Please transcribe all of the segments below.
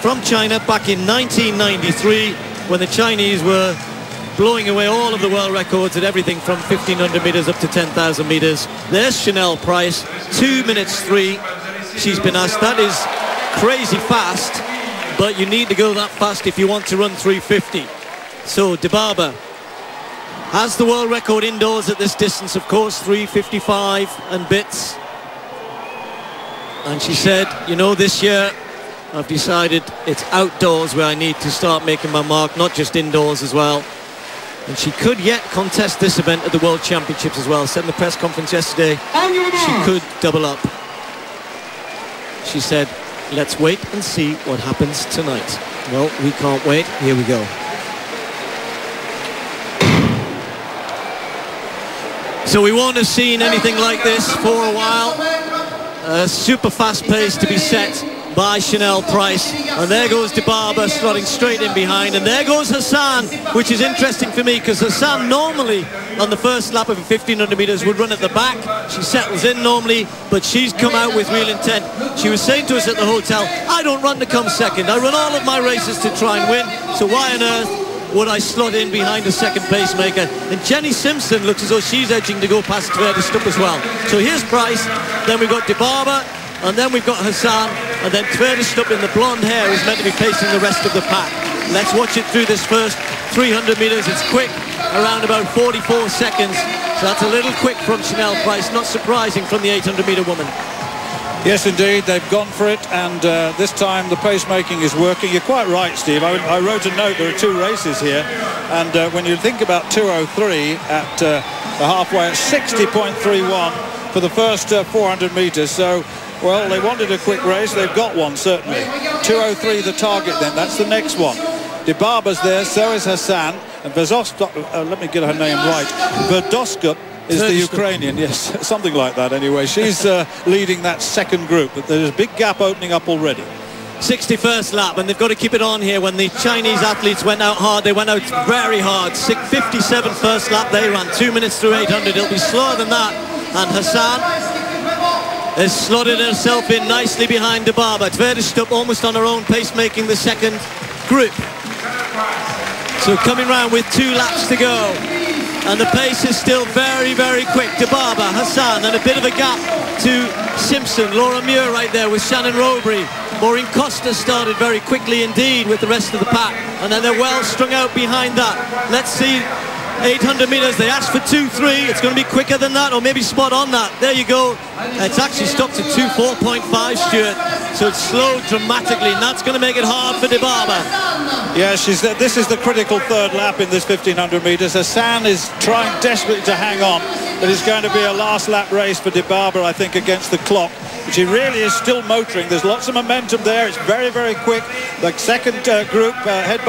from China back in 1993 when the Chinese were blowing away all of the world records at everything from 1,500 meters up to 10,000 meters. There's Chanel Price, 2 minutes 3. She's been asked, that is crazy fast, but you need to go that fast if you want to run 350. So Dibaba has the world record indoors at this distance, of course, 3:55 and bits. And she said, you know, this year I've decided it's outdoors where I need to start making my mark, not just indoors as well. And she could yet contest this event at the World Championships as well. Said in the press conference yesterday, she could double up. She said, let's wait and see what happens tonight. Well, we can't wait. Here we go. So we won't have seen anything like this for a while. A super fast pace to be set by Chanel Price. And there goes Dibaba slotting straight in behind. And there goes Hassan, which is interesting for me because Hassan normally on the first lap of 1,500 meters would run at the back. She settles in normally, but she's come out with real intent. She was saying to us at the hotel, I don't run to come second. I run all of my races to try and win. So why on earth would I slot in behind a second pacemaker? And Jenny Simpson looks as though she's edging to go past Tverdi Stupp as well. So here's Price, then we've got Dibaba, and then we've got Hassan, and then Tverdi Stupp in the blonde hair is meant to be pacing the rest of the pack. Let's watch it through this first 300 meters. It's quick, around about 44 seconds. So that's a little quick from Chanel Price, not surprising from the 800-meter woman. Yes, indeed, they've gone for it, and this time the pacemaking is working. You're quite right, Steve. I wrote a note, there are 2 races here, and when you think about 2:03 at the halfway, at 60.31 for the first 400 meters. So, well, they wanted a quick race. They've got one, certainly. 2:03 the target then. That's the next one. Dibaba's there, so is Hassan. And let me get her name right. Verdoskup is the Ukrainian, yes, something like that anyway. She's leading that second group, but there's a big gap opening up already. 61st lap, and they've got to keep it on here. When the Chinese athletes went out hard, they went out very hard. 57 first lap, they ran 2 minutes through 800. It'll be slower than that. And Hassan has slotted herself in nicely behind Dibaba. Tverdi Stupp almost on her own pace, making the second group. So coming round with 2 laps to go. And the pace is still very, very quick. Dibaba, Hassan, and a bit of a gap to Simpson. Laura Muir right there with Shannon Robury. Maureen Costa started very quickly indeed with the rest of the pack. And then they're well strung out behind that. Let's see, 800 meters. They asked for 2:3. It's going to be quicker than that, or maybe spot on that. There you go. It's actually stopped at 2:4.5, Stuart. So it's slowed dramatically, and that's going to make it hard for Dibaba. Yeah, this is the critical third lap in this 1,500 meters. Hassan is trying desperately to hang on, but it's going to be a last lap race for Dibaba, I think, against the clock. But she really is still motoring. There's lots of momentum there. It's very, very quick. The second group led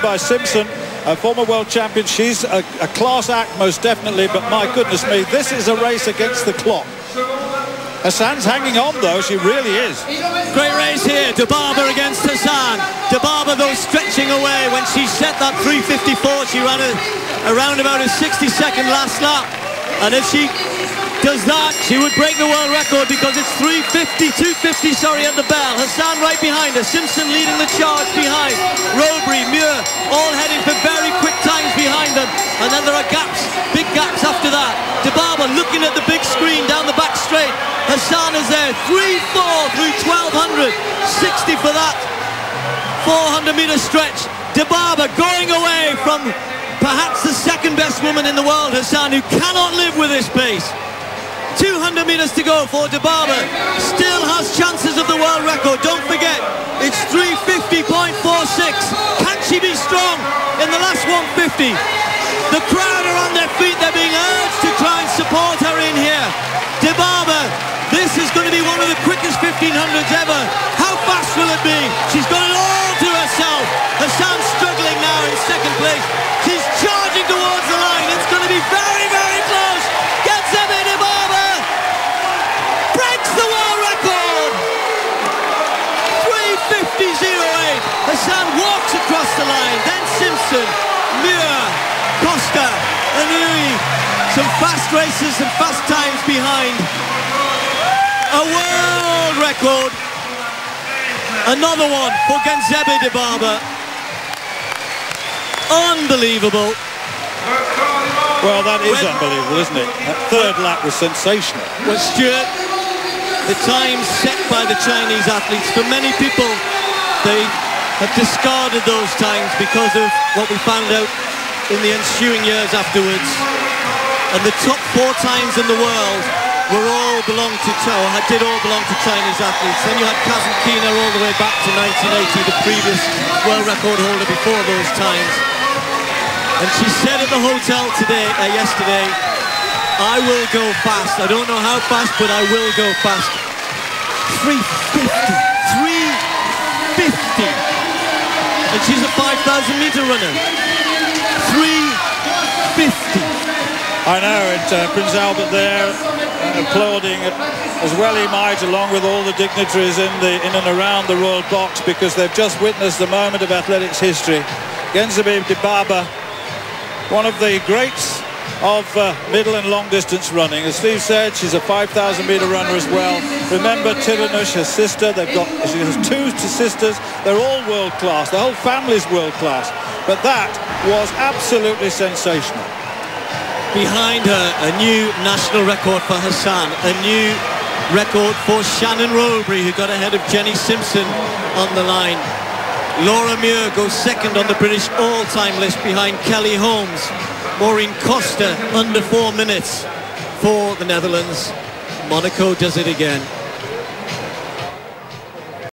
by Simpson, a former world champion. She's a class act, most definitely, but my goodness me, this is a race against the clock. Hassan's hanging on, though. She really is. Great race here. Dibaba against Hassan. Dibaba, though, stretching away. When she set that 3:54, she ran around about a 60-second last lap. And if she does that, she would break the world record because it's 2:50, sorry, at the bell. Hassan right behind her. Simpson leading the charge behind. Robury, Muir, all heading for very quick times behind them. And then there are gaps, big gaps after that. Dibaba looking at the big screen down the back straight. Hassan is there, 3:4 through 1,200. 60 for that 400-meter stretch. Dibaba going away from perhaps the second best woman in the world, Hassan, who cannot live with this pace. 200 meters to go for Dibaba. Still has chances of the world record. Don't forget, it's 3:50.46. Can she be strong in the last 150? The crowd are on their feet. They're being urged to try and support her in here. Dibaba, this is going to be one of the quickest 1500s ever. How fast will it be? She's got it all to herself. Hassan's struggling now in second place. She's charging towards the line. It's going to be very, very close. Genzebe Dibaba breaks the world record. 3:50.08. Hassan walks across the line. Then Simpson, Muir, Costa, and Louis. Some fast races, some fast times behind. A world record Another one for Genzebe Dibaba. Unbelievable. Well, that is unbelievable, isn't it? That third lap was sensational. Well, Stuart, the times set by the Chinese athletes, for many people, they have discarded those times because of what we found out in the ensuing years afterwards. And the top 4 times in the world did all belong to Chinese athletes. Then you had Kazim Kina all the way back to 1980, the previous world record holder before those times. And she said at the hotel yesterday, I will go fast. I don't know how fast, but I will go fast. 350. 350. And she's a 5,000 meter runner. 350. I know it. Prince Albert there applauding it as well he might, along with all the dignitaries in and around the royal box, because they've just witnessed the moment of athletics history. Genzebe Dibaba, one of the greats of middle and long distance running. As Steve said, she's a 5,000 meter runner as well. Remember Tiranush, her sister. She has 2 sisters. They're all world class. The whole family's world class. But that was absolutely sensational. Behind her, a new national record for Hassan, a new record for Shannon Roseberry, who got ahead of Jenny Simpson on the line. Laura Muir goes second on the British all-time list behind Kelly Holmes. Maureen Costa under 4 minutes for the Netherlands. Monaco does it again.